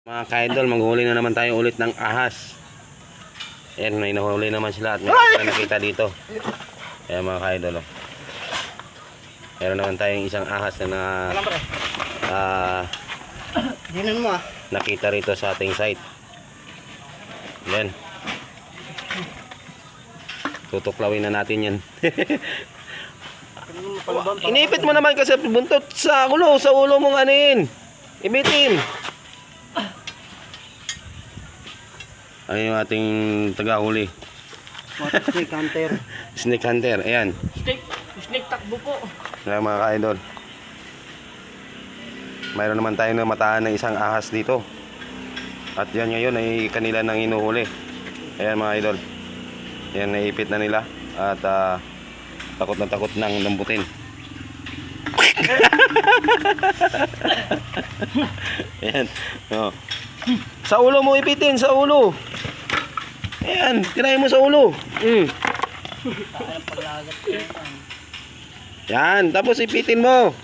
Mga ka-idol, maghuli na naman tayo ulit ng ahas. Ayan, may nahuli naman sila at may na nakita dito. Ayan mga ka-idol. Meron naman tayong isang ahas na nakita rito sa ating site. Ayan. Tutuklawin na natin yan. Inipit mo naman kasi buntot sa ulo mong anin. Ibitin. Ay yung ating tagahuli. Snake hunter. Snake hunter, ayan. Snake takbo po. Ayan mga ka-idol. Mayroon naman tayo na mataan ng isang ahas dito. At yan ngayon ay kanila nang inuhuli. Ayan mga idol. Ayan, naipit na nila. At takot na takot nang lambutin. Ayan. Oh. Sa ulo mo ipitin, sa ulo. Ayan, tirahin mo sa ulo. Yan, tapos ipitin mo.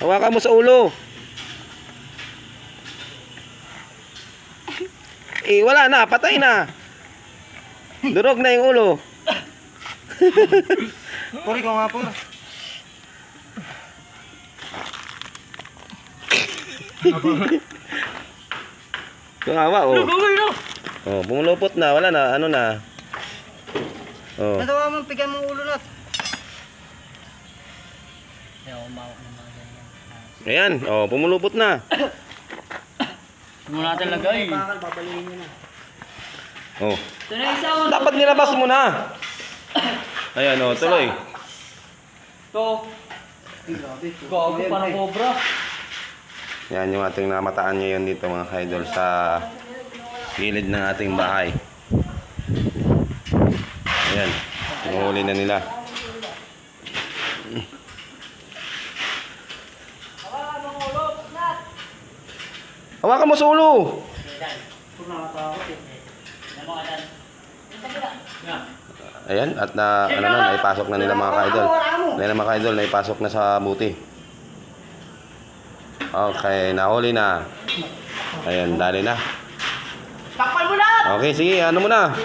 Hawakan mo sa ulo. Wala na, patay na. Durog na yung ulo. Puri ko nga po. Kawawa, oh. Oh, bumulupot na, wala na, ano na. Oh. Natawa mo, pigan mo ulo na. Ayan, oh, bumulupot na. Muna natin lagay. Babalihin nyo na. Oh. Dapat nilabas mo na. Ayan, oh, tuloy. Ito. Gago pa ng cobra. Yan yung ating namataan ngayon dito mga ka-idol sa gilid ng ating bahay. Ayan, hinuhuli na nila. Hawakan mo sa ulo. Ayan, at naipasok na nila mga ka-idol. Ayan mga ka-idol, naipasok na sa buti. Okay, nahuli na. Ayan, dali na. Takpan mo na! Okay, sige, ano mo na.